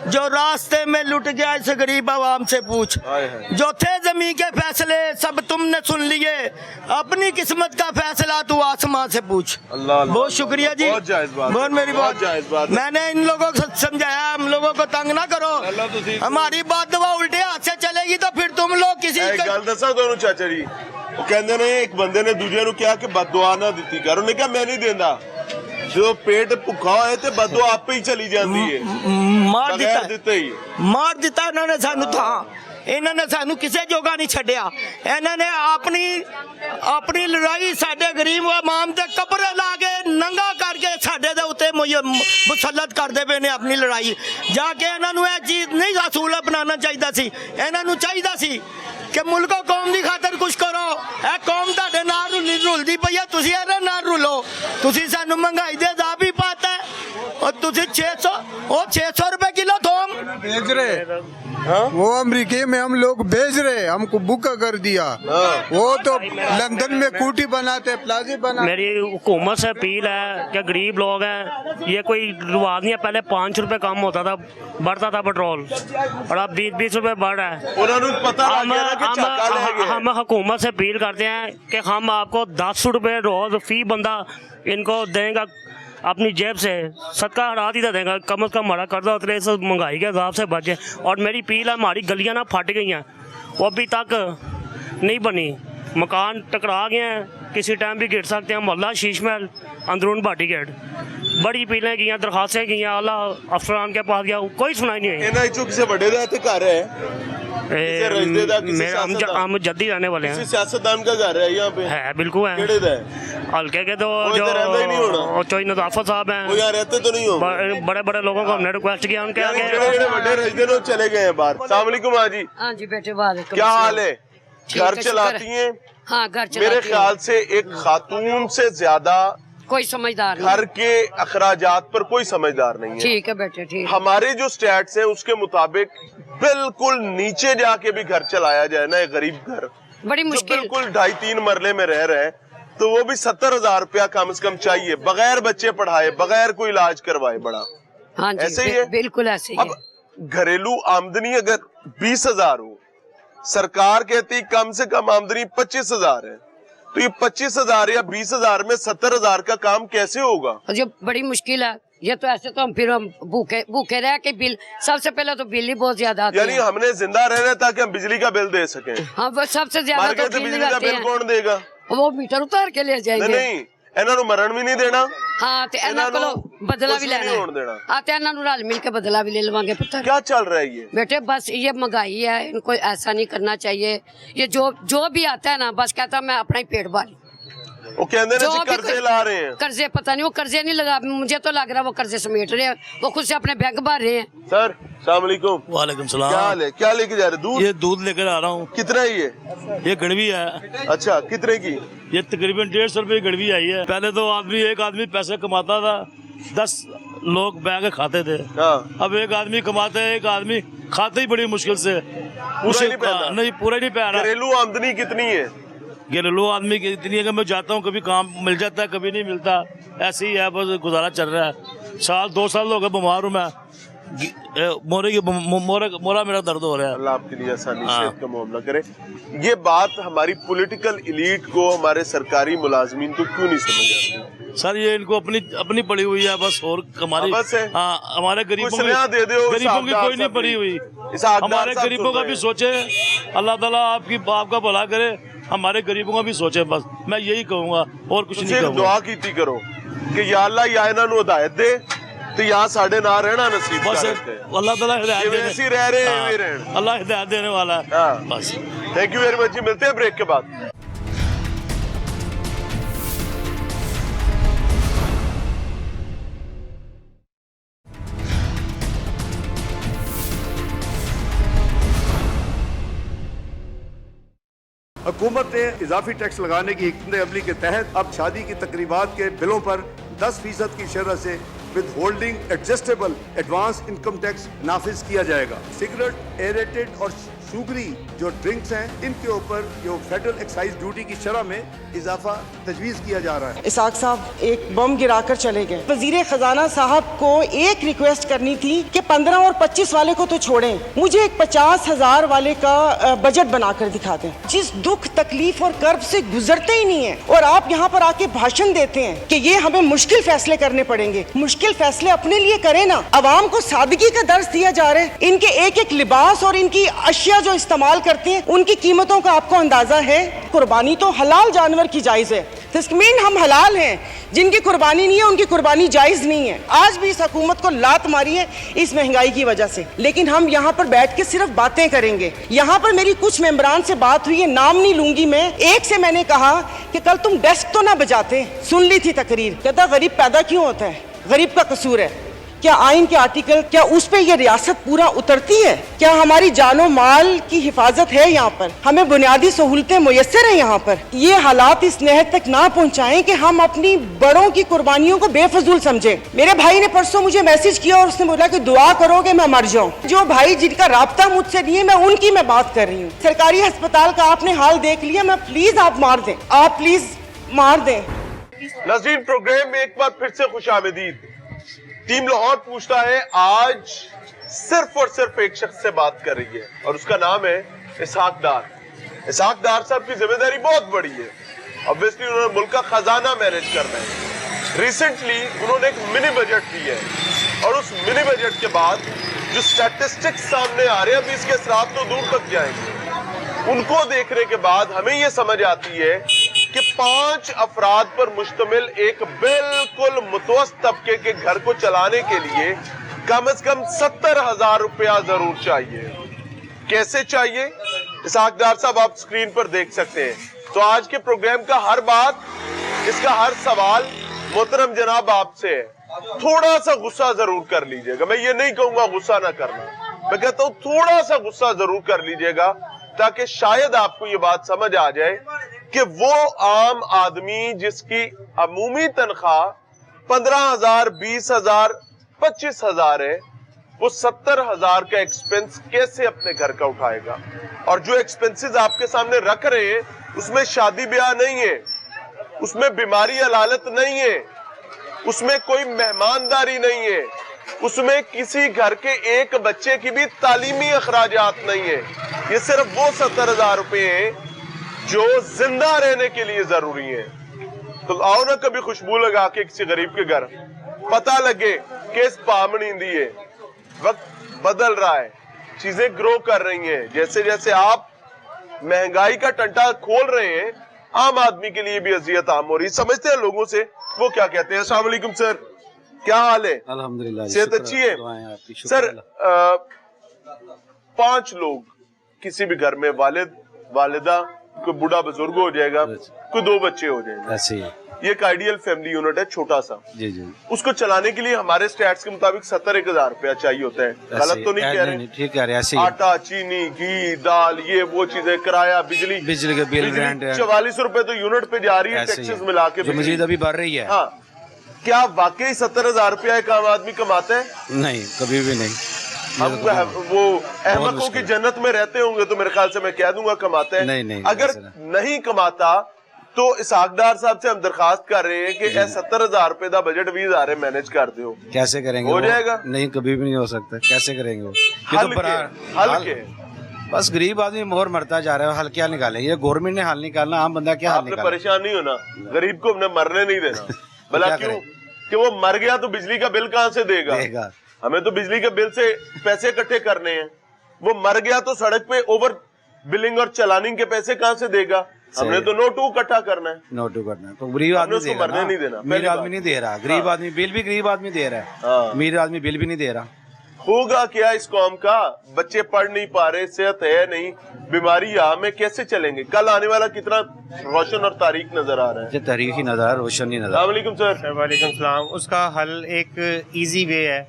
जो रास्ते में लुट गया इस गरीब आवाम से पूछ। जो थे जमीन के फैसले सब तुमने सुन लिए, अपनी किस्मत का फैसला तू आसमां से पूछ। बहुत शुक्रिया जी, बहुत जायज बात, बहुत मेरी बहुत जायज बात। मैंने इन लोगों को समझाया, हम लोगों को तंग ना करो, हमारी बात दवा उल्टे हाथ से चलेगी तो फिर तुम लोग किसी गल दसा दोनों चाचा जी, वो कहते ने एक बंदे ने दूजे ਨੂੰ ਕਿਹਾ ਕਿ ਬਦਦੁਆ ਨਾ ਦਿੱਤੀ ਕਰ, ਉਹਨੇ ਕਿਹਾ ਮੈਂ ਨਹੀਂ ਦਿੰਦਾ। जो पेट भुखा होए ते बददुआ आपे ही चली जाती है, मार बगैर दिता ਦਿੱਤੇ ਹੀ। ਮਾਰ ਦਿੱਤਾ ਇਹਨਾਂ ਨੇ ਸਾਨੂੰ ਥਾਂ, ਇਹਨਾਂ ਨੇ ਸਾਨੂੰ ਕਿਸੇ ਜੋਗਾ ਨਹੀਂ ਛੱਡਿਆ। ਇਹਨਾਂ ਨੇ ਆਪਣੀ ਲੜਾਈ ਸਾਡੇ ਗਰੀਬ ਆਵਾਮ ਦੇ ਕਪੜੇ ਲਾ ਕੇ ਨੰਗਾ ਕਰਕੇ ਸਾਡੇ ਦੇ ਉੱਤੇ ਮੁਸੱਲਤ ਕਰਦੇ ਪਏ ਨੇ ਆਪਣੀ ਲੜਾਈ। ਜਾ ਕੇ ਇਹਨਾਂ ਨੂੰ ਇਹ ਚੀਜ਼ ਨਹੀਂ ਅਸੂਲ ਅਪਣਾਉਣਾ ਚਾਹੀਦਾ ਸੀ, ਇਹਨਾਂ ਨੂੰ ਚਾਹੀਦਾ ਸੀ ਕਿ ਮੁਲਕ ਕੌਮ ਦੀ ਖਾਤਰ ਕੁਝ ਕਰੋ। ਇਹ ਕੌਮ ਤੁਹਾਡੇ ਨਾਲ ਰੁਲਦੀ ਪਈ ਹੈ, ਤੁਸੀਂ ਇਹਦੇ ਨਾਲ ਰੁਲੋ। ਤੁਸੀਂ ਸਾਨੂੰ ਮਹਿੰਗਾਈ ਦੇ ਦਾਅ ਵੀ ਪਾਤਾ और तुझे 600 रुपए किलो थोम बेच रहे। वो अमेरिके में हम लोग बेच रहे, हमको बुक कर दिया। वो तो लंदन में कूटी बनाते, प्लाजी बनाते। मेरी हुकूमत से अपील है कि गरीब लोग हैं, ये कोई रिवाज नहीं है। पहले 5 रुपए कम होता था, बढ़ता था पेट्रोल, और अब 20 रुपए बढ़ रहा है। उन्होंने पता लग गया ना कि चाका ले गए। हम हुकूमत से अपील करते हैं कि हम आपको 10 रुपए रोज फी बंदा इनको देंगे, अपनी जेब से सदका हटा दी देगा, कम से कम हमारा कर्जा उतरे, इस महंगाई के हिसाब से बचे। और मेरी अपील है, हमारी गलियां ना फट गई हैं, वो अभी तक नहीं बनी, मकान टकरा गए हैं, किसी टाइम भी गिर सकते हैं। मोहल्ला शीश महल, अंदरून भाटी गेट, बड़ी अपीलें की, दरखास्तें की, आला अफसरान के पास गया, कोई सुनाई नहीं हुई। ਇਹਨਾਂ ਵਿੱਚੋਂ ਕਿਸੇ ਵੱਡੇ ਦਾ ਇੱਥੇ ਘਰ ਹੈ, हम जद्दी रहने वाले हैं। किसी सियासतदान का घर है यहाँ पे? है, बिल्कुल है। केड़े दा है? हल्के के तो कोई जो तो रहता ही नहीं होना। चोई नजाफत साहब वो यहाँ हैं, रहते तो नहीं हो? बड़े बड़े लोगों को हमने रिक्वेस्ट किया, उनके यानी आगे जेड़े बड़े रजदे ने वो चले गए हैं बाहर। अस्सलाम वालेकुम हाजी, हाँ जी बेटे, वालेकुम क्या हाल है? ठीक घर है, चलाती शुक्र हैं? हाँ घर चलाती मेरे हूँ। ख्याल से एक खातून से ज्यादा कोई समझदार नहीं। घर के अखराजात पर कोई समझदार नहीं है। ठीक है बेटे, ठीक। हमारे जो स्टैट्स हैं उसके मुताबिक बिल्कुल नीचे जाके भी घर चलाया जाए ना, एक गरीब घर बड़ी जो मुश्किल। बिल्कुल 2.5-3 मरले में रह रहे हैं, तो वो भी 70,000 रुपया कम से कम चाहिए, बगैर बच्चे पढ़ाए, बगैर कोई इलाज करवाए। बड़ा हाँ जी, ऐसे ही है? बिल्कुल ऐसे ही अब घरेलू आमदनी अगर 20,000 हो, सरकार कहती कम से कम आमदनी 25,000 है, तो ये 25,000 या 20,000 में 70,000 का काम कैसे होगा? है जो बड़ी मुश्किल है ये। तो ऐसे तो हम फिर हम भूखे रह के बिल, सबसे पहले तो बिल ही बहुत ज्यादा आते यानी हैं। हमने जिंदा रहना ताकि हम बिजली का बिल दे सकें। हाँ वो सबसे ज्यादा मर गए तो तो बिल बिजली का आते बिल हैं। कौन देगा? वो मीटर उतार के ले नहीं जाएंगे। नहीं, ਇਹਨਾਂ ਨੂੰ ਮਰਨ ਵੀ ਨਹੀਂ ਦੇਣਾ। हाँ तो इन्हों को बदला भी लेना होने देना। है। हाँ तो इन्हों रल मिल के बदला भी ले लवांगे पुत्र। क्या चल रहा है ये? बेटे बस ये महंगाई है, इनको ऐसा नहीं करना चाहिए। ये जो भी आता है ना, बस कहता है मैं अपना ही पेट भर। वो कहते हैं जो जी भी कर्जे कोई- ला रहे हैं। कर्जे पता नहीं, वो कर्जे नहीं लगा, मुझे तो लग रहा है वो कर्जे समेट रहे हैं, वो खुद से अपने बैंक भर रहे हैं। सर अस्सलाम वालेकुम। वालेकुम क्या सलाम। हाल है? क्या लेके जा रहे? दूध? ये दूध लेकर आ रहा हूँ। कितना ही है? ये गड़वी है। अच्छा, कितने की? ये तकरीबन 150 रुपए की गड़वी आई है। पहले तो एक आदमी पैसे कमाता था, 10 लोग बैग खाते थे। हाँ। अब एक आदमी कमाता है, एक आदमी खाते ही बड़ी मुश्किल से। पूरा नहीं पैदा? नहीं, पूरा नहीं पै रहा। घरेलू आमदनी कितनी है? घरेलू आदमी की इतनी है कि मैं जाता हूँ, कभी काम मिल जाता है, कभी नहीं मिलता। ऐसे ही है, बस गुजारा चल रहा है। 2 साल हो गए बीमार हूँ मैं, मोरा मेरा दर्द हो रहा है। अल्लाह आपके लिए आसानी सेहत का मामला करे। ये बात हमारी पॉलिटिकल एलीट को, हमारे सरकारी मुलाजमीन को क्यों नहीं समझ आती? सर ये इनको अपनी पड़ी हुई है बस, और हमारी बस है? हाँ, हमारे गरीबों कुछ नया दे दो, गरीबों की हिसाबदार कोई नहीं साहब पड़ी हुई। इस हकदार हमारे साहब गरीबों सुन का रहे भी हैं। सोचे, अल्लाह ताला आपका भला करे, हमारे गरीबों का भी सोचे। बस मैं यही कहूँगा, और कुछ नहीं सिर्फ कहूँगा। दुआ कीती करो कि या अल्लाह या इन्हां नूं हिदायत दे ते या साडे नाल रहना नसीब बस कर रखे। अल्लाह ताला हिदायत जिवें देने, असीं रह रहे हैं, हाँ, इवें रहण। अल्लाह हिदायत देने वाला है। हाँ। बस थैंक यू वेरी मच जी, मिलते हैं ब्रेक के बाद। हुकूमत ने इजाफी टैक्स लगाने की हिकमत अमली के तहत अब शादी की तकरीबात के बिलों पर 10% की शरह से withholding adjustable advance income tax नाफिज किया जाएगा। सिगरेट, एरेटेड और शुगरी जो ड्रिंक्स हैं इनके ऊपर जो फेडरल एक्साइज ड्यूटी की शरह में इजाफा तजवीज़ किया जा रहा है। इसाक साहब एक बम गिराकर चले गए। वजीर खजाना साहब को एक रिक्वेस्ट करनी थी कि 15 और 25 वाले को तो छोड़ें, मुझे एक 50,000 वाले का बजट बनाकर दिखा दें। जिस दुख तकलीफ और कर्ब से गुजरते ही नहीं है और आप यहाँ पर आके भाषण देते हैं कि ये हमें मुश्किल फैसले करने पड़ेंगे। मुश्किल फैसले अपने लिए करें ना। अवाम को सादगी का दर्स दिया जा रहा है। इनके एक एक लिबास और इनकी अशिया जो इस्तेमाल करते हैं उनकी कीमतों का आपको अंदाजा है। कुर्बानी तो हलाल जानवर की जायज है, तस्मीन हम हलाल हैं। जिनकी कुर्बानी नहीं है उनकी कुर्बानी जायज नहीं है। आज भी इस हुकूमत को लात मारी है इस महंगाई की वजह से, लेकिन हम यहाँ पर बैठ के सिर्फ बातें करेंगे। यहाँ पर मेरी कुछ मेंबरान से बात हुई है, नाम नहीं लूंगी मैं। एक से मैंने कहा कि कल तुम डेस्क तो ना बजाते, सुन ली थी तकरीर। कहता गरीब पैदा क्यों होता है, गरीब का कसूर है क्या? आइन के आर्टिकल क्या उस पे ये रियासत पूरा उतरती है? क्या हमारी जानो माल की हिफाजत है? यहाँ पर हमें बुनियादी सहूलतें मुयस्सर है? यहाँ पर ये हालात इस नहद तक ना पहुँचाएं कि हम अपनी बड़ों की कुर्बानियों को बेफजूल समझें। मेरे भाई ने परसों मुझे मैसेज किया और उसने बोला कि दुआ करो कि मैं मर जाऊँ। जो भाई जिनका राब्ता मुझसे नहीं है मैं उनकी मैं बात कर रही हूँ। सरकारी अस्पताल का आपने हाल देख लिया, मैं प्लीज आप मार दें, आप प्लीज मार दें। नाज़रीन, प्रोग्राम में एक बार फिर से खुशामदीद। टीम लाहौर पूछता है आज सिर्फ और सिर्फ एक शख्स से बात कर रही है और उसका नाम है इसहाक डार। इसहाक डार साहब की जिम्मेदारी बहुत बड़ी है। ऑब्वियसली उन्होंने मुल्क का खजाना मैनेज करना है। रिसेंटली उन्होंने एक मिनी बजट दी है और उस मिनी बजट के बाद जो स्टैटिस्टिक्स सामने आ रहे हैं अभी इसके असरात तो दूर तक जाएंगे। उनको देखने के बाद हमें ये समझ आती है कि 5 अफराद पर मुश्तमिल एक बिल्कुल मुतवस्त तबके के घर को चलाने के लिए कम से कम 70,000 रुपया जरूर चाहिए। कैसे चाहिए? इसहाक डार साहब आप स्क्रीन पर देख सकते हैं। तो आज के प्रोग्राम का हर बात, इसका हर सवाल मोहतरम जनाब आपसे है। थोड़ा सा गुस्सा जरूर कर लीजिएगा। मैं ये नहीं कहूंगा गुस्सा ना करना, मैं कहता हूं थोड़ा सा गुस्सा जरूर कर लीजिएगा ताकि शायद आपको ये बात समझ आ जाए कि वो आम आदमी जिसकी अमूमी तनख्वाह 15,000, 20,000, 25,000 है, वो 70,000 का एक्सपेंस कैसे अपने घर का उठाएगा। और जो एक्सपेंसेस आपके सामने रख रहे हैं उसमें शादी ब्याह नहीं है, उसमें बीमारी अलालत नहीं है, उसमें कोई मेहमानदारी नहीं है, उसमें किसी घर के एक बच्चे की भी तालीमी अखराजात नहीं है। ये सिर्फ वो 70,000 रुपए हैं जो जिंदा रहने के लिए जरूरी है। तो आओ ना कभी खुशबू लगा के किसी गरीब के घर, पता लगे कि इस पामनींदी है। वक्त बदल रहा है, चीजें ग्रो कर रही हैं। जैसे जैसे आप महंगाई का टंटा खोल रहे हैं आम आदमी के लिए भी अजियत आम हो रही। समझते हैं लोगों से वो क्या कहते हैं। अस्सलाम वालेकुम सर, क्या हाल है? अल्हम्दुलिल्लाह, सेहत अच्छी है सर। 5 लोग किसी भी घर में, वालिद वालिदा, कोई बूढ़ा बुजुर्ग हो जाएगा, कोई 2 बच्चे हो जाएंगे, ऐसे ही। ये एक आइडियल फैमिली यूनिट है, छोटा सा। जी जी। उसको चलाने के लिए हमारे स्टैट्स के मुताबिक 70,000 रुपया चाहिए होता है। गलत तो नहीं कह रहे? ठीक कह रहे हैं। आटा, चीनी, घी, दाल, ये वो चीजें, किराया, बिजली के बिल, 44 रुपए तो यूनिट पे जा रही है, टैक्सेस मिला के, जो मजीद अभी बढ़ रही है। हाँ, क्या वाकई 70,000 रुपया एक आम आदमी कमाता है? नहीं, कभी भी नहीं। हम वो अहमकों की जन्नत में रहते होंगे तो मेरे ख्याल से मैं कह दूंगा कमाते हैं। नहीं, अगर नहीं कमाता तो इसहाक डार साहब से हम दरखास्त कर रहे हैं कि 70,000 रुपए का बजट 20,000 मैनेज कर दो। कैसे करेंगे? हो जाएगा? नहीं, कभी भी नहीं हो सकता। कैसे करेंगे वो? हल के बस गरीब आदमी मोहर मरता जा रहा है। हल क्या निकाले? ये गवर्नमेंट ने हल निकालना, आम बंदा क्या हल निकाले? परेशान नहीं होना, गरीब को हमने मरने नहीं देना। भला क्यों? कि वो मर गया तो बिजली का बिल कहाँ से देगा? हमें तो बिजली के बिल से पैसे इकट्ठे करने हैं। वो मर गया तो सड़क पे ओवर बिलिंग और चलानिंग के पैसे कहाँ से देगा? हमने तो नोटू इकट्ठा करना है। नोटू करना है तो गरीब आदमी मरने नहीं देना। अमीर आदमी नहीं दे रहा, गरीब आदमी बिल भी गरीब आदमी दे रहा है, अमीर आदमी बिल भी नहीं दे रहा। होगा क्या इस कौम का? बच्चे पढ़ नहीं पा रहे, सेहत है नहीं, बीमारी में कैसे चलेंगे? कल आने वाला कितना रोशन और तारीख नजर आ रहा है? तारीख ही नजर, रोशन ही नजर। वालेकुम सर। वालेकुम सलाम। उसका हल एक इजी वे है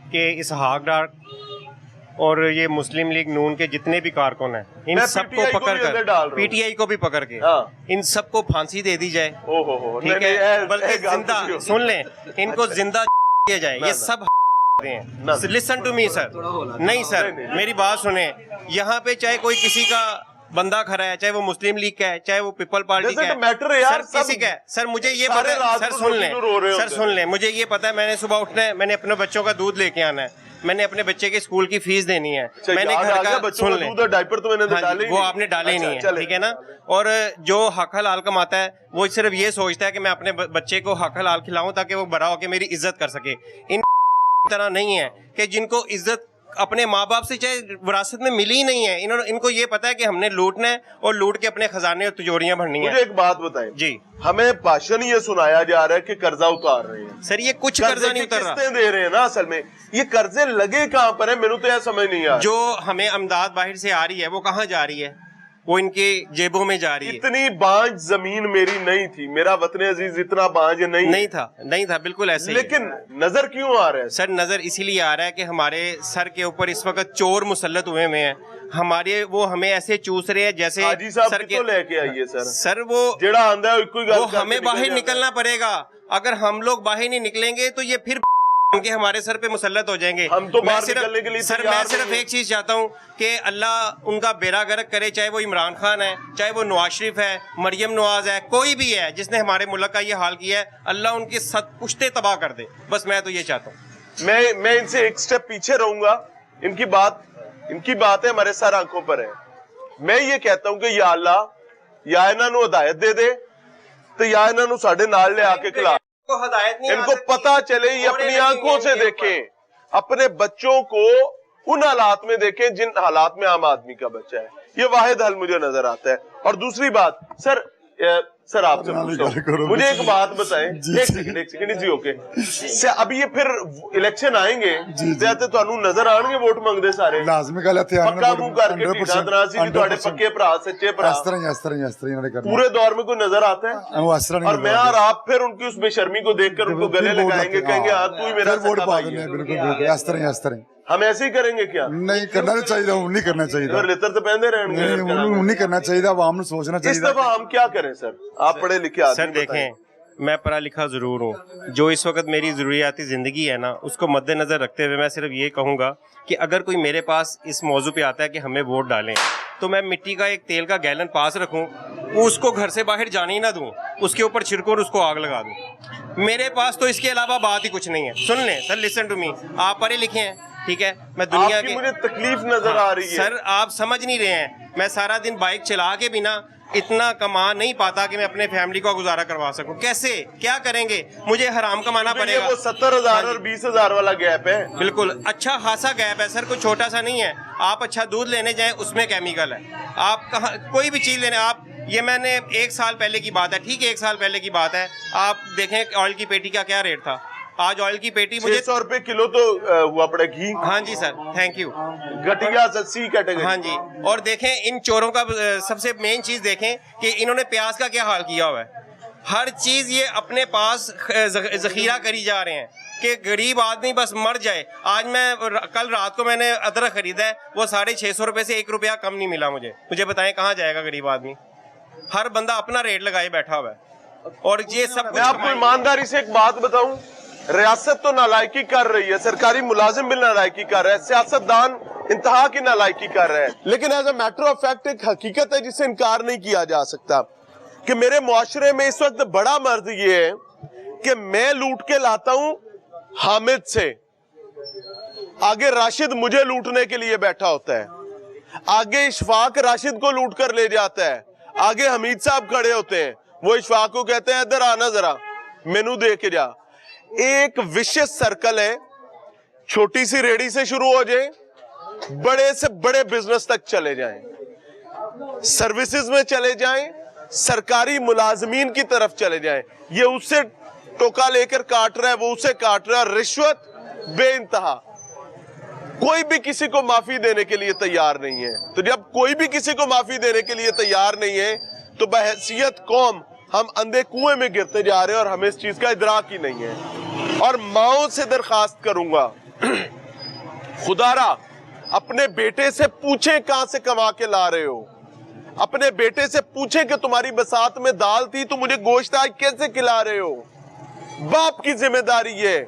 कि इसहाक डार और ये मुस्लिम लीग नून के जितने भी कारकुन हैं इन सबको पकड़ कर, पीटीआई को भी पकड़ के इन सबको फांसी दे दी जाए। ठीक है, बल्कि जिंदा सुन लें, इनको जिंदा किया जाए। ये सब लिसन टू मी सर, नहीं सर मेरी बात सुने, यहाँ पे चाहे कोई किसी का बंदा खड़ा है, चाहे वो मुस्लिम लीग का है, चाहे वो पीपल पार्टी का है, सर किसी का है, सर मुझे ये पता है, सर सुन लें, मुझे ये पता है, मैंने सुबह उठना है, मैंने अपने बच्चों का दूध लेके आना है, मैंने अपने बच्चे के स्कूल की फीस देनी है, मैंने घर का सुन लें, डायपर तो मैंने डाले, वो आपने डाले ही नहीं है, ठीक है ना। और जो हक हलाल कमाता है वो सिर्फ ये सोचता है कि मैं अपने बच्चे को हक हलाल खिलाऊं ताकि वो बड़ा होकर मेरी इज्जत कर सके। इन तरह नहीं है कि जिनको इज्जत अपने माँ बाप से चाहे विरासत में मिली ही नहीं है, इनको ये पता है कि हमने लूटना है और लूट के अपने खजाने और तिजोरियां भरनी है। मुझे एक बात बताएं जी, हमें भाषण ये सुनाया जा रहा है कि कर्जा उतार रहे हैं। सर ये कुछ कर्जा नहीं उतर रहा, किस्तें दे रहे हैं ना, असल में ये कर्जे लगे कहाँ पर है, मेनू तो यह समझ नहीं आ रहा। जो हमें अमदाद बाहर से आ रही है वो कहाँ जा रही है, वो इनके जेबों में जा रही है। इतनी बांझ जमीन मेरी नहीं थी, मेरा वतन अजीज इतना बांझ नहीं था बिल्कुल ऐसे। लेकिन नजर क्यों आ रहा है सर? नजर इसीलिए आ रहा है कि हमारे सर के ऊपर इस वक्त चोर मुसल्लत हुए हैं, हमारे वो हमें ऐसे चूस रहे हैं जैसे हाजी साहब सर के लेके आइए सर वो जेड़ा आंदा है वो हमें बाहर निकलना पड़ेगा। अगर हम लोग बाहर नहीं निकलेंगे तो ये फिर उनके हमारे सर पे मुसल्लत हो जाएंगे। हम तो बाहर निकलने के लिए सर मैं सिर्फ एक चीज चाहता हूँ कि अल्लाह उनका बेड़ा गर्क करे, चाहे वो इमरान खान है, चाहे वो नवाज शरीफ है, मरियम नवाज है, कोई भी है जिसने हमारे मुल्क का ये हाल किया है, अल्लाह उनकी सत पुश्ते तबाह कर दे। बस मैं तो ये चाहता हूँ। मैं इनसे एक स्टेप पीछे रहूंगा। इनकी बात है हमारे सर आंखों पर है। मैं ये कहता हूँ कि या अल्लाह या इन्हों हिदायत दे दे तो या इन्हों साडे नाल ले आके खिला, इनको पता चले, ये अपनी आंखों से देखें, अपने बच्चों को उन हालात में देखें जिन हालात में आम आदमी का बच्चा है। ये वाहिद हल मुझे नजर आता है। और दूसरी बात सर आपसे पूछता हूं, मुझे एक बात बताएं, एक सेकंड जी, ओके। अभी ये फिर इलेक्शन आएंगे तो ਤੁਹਾਨੂੰ नजर आएंगे वोट मंगते सारे, लाजमी गल है, पक्का मुंह करके टीडा दरासी भी ਤੁਹਾਡੇ पक्के भरा सच्चे भरा, इस तरह पूरे दौर में कोई नजर आता है? और मैं और आप फिर उनकी उस बेशर्मी को देखकर उनको गले लगाएंगे, कहेंगे हाँ तू ही मेरा वोट पा देंगे। बिल्कुल इस तरह हम ऐसे ही करेंगे क्या? नहीं करना चाहिए, नहीं करना चाहिए, लितर तो पहनते रहेंगे, नहीं करना चाहिए, आवाम ने सोचना चाहिए। इस दफा हम क्या करें सर? आप पढ़े लिखे आदमी, सर देखें मैं पढ़ा लिखा जरूर हूँ, जो इस वक्त मेरी जरूरियाती जिंदगी है ना उसको मद्देनजर रखते हुए मैं सिर्फ ये कहूँगा कि अगर कोई मेरे पास इस मौजू पे आता है कि हमें वोट डालें तो मैं मिट्टी का एक तेल का गैलन पास रखूँ, उसको घर से बाहर जाने ही ना दूँ, उसके ऊपर छिड़कूँ और उसको आग लगा दूँ। मेरे पास तो इसके अलावा बात ही कुछ नहीं है। सुन लें सर, लिसन टू मी, आप पढ़े लिखे हैं, ठीक है, मैं दुनिया की मुझे तकलीफ नजर आ रही है सर, आप समझ नहीं रहे हैं। मैं सारा दिन बाइक चला के बिना इतना कमा नहीं पाता कि मैं अपने फैमिली को गुजारा करवा सकूं। कैसे, क्या करेंगे? मुझे हराम कमाना पड़ेगा। वो 70,000 और 20,000 वाला गैप है। बिल्कुल अच्छा खासा गैप है सर, कोई छोटा सा नहीं है। आप अच्छा दूध लेने जाएं उसमें केमिकल है, आप कहाँ कोई भी चीज लेने, आप ये मैंने 1 साल पहले की बात है, ठीक है 1 साल पहले की बात है, आप देखें ऑयल की पेटी का क्या रेट था, आज ऑयल की पेटी मुझे 600 रुपए किलो तो हुआ पड़े घी। हाँ जी सर, थैंक यू। घटिया सी कैटेगरी। हाँ जी, और देखें इन चोरों का सबसे मेन चीज देखें कि इन्होंने प्याज का क्या हाल किया हुआ है। हर चीज ये अपने पास जखीरा करी जा रहे हैं कि गरीब आदमी बस मर जाए। आज मैं कल रात को मैंने अदरक खरीदा है, वो 650 रुपए से 1 रुपया कम नहीं मिला मुझे बताएं कहाँ जाएगा गरीब आदमी? हर बंदा अपना रेट लगाए बैठा हुआ है। और ये सब मैं आपको ईमानदारी से एक बात बताऊं, रियासत तो नालायकी कर रही है, सरकारी मुलाजिम भी नालायकी कर रहा है, सियासतदान इंतहा की नालायकी कर रहे हैं, लेकिन as a matter of fact एक हकीकत है जिसे इनकार नहीं किया जा सकता कि मेरे मुआशरे में इस वक्त बड़ा मर्ज ये है कि मैं लूट के लाता हूं हामिद से, आगे राशिद मुझे लूटने के लिए बैठा होता है, आगे इशफाक राशिद को लूट कर ले जाता है, आगे हमीद साहब खड़े होते हैं, वो इशफाक को कहते हैं इधर आना जरा मेनू दे के जा। एक विशेष सर्कल है, छोटी सी रेडी से शुरू हो जाए, बड़े से बड़े बिजनेस तक चले जाएं, सर्विसेज में चले जाएं, सरकारी मुलाजमीन की तरफ चले जाएं। ये उससे टोका लेकर काट रहा है, वो उसे काट रहा है, रिश्वत बेइंतहा। कोई भी किसी को माफी देने के लिए तैयार नहीं है। तो जब कोई भी किसी को माफी देने के लिए तैयार नहीं है तो बहैसियत कौम हम अंधे कुएं में गिरते जा रहे हैं और हमें इस चीज का इदराक ही नहीं है। और माओं से दरखास्त करूंगा, खुदारा अपने बेटे से पूछें कहां से कमा के ला रहे हो, अपने बेटे से पूछें कि तुम्हारी बसात में दाल थी तो मुझे गोश्त आज कैसे खिला रहे हो। बाप की जिम्मेदारी है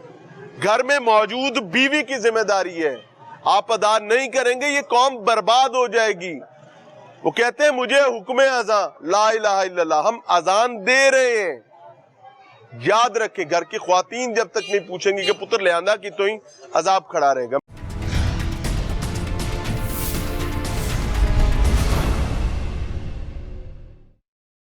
گھر میں موجود بیوی کی ذمہ داری ہے. آپ ادا نہیں کریں گے یہ قوم برباد ہو جائے گی. وہ کہتے ہیں مجھے حکم اذان, لا الہ الا اللہ, ہم اذان دے رہے ہیں. یاد رکھیں گھر کی خواتین جب تک نہیں پوچھیں گی کہ پتر لے آندا کی تو ہی عذاب کھڑا رہے گا.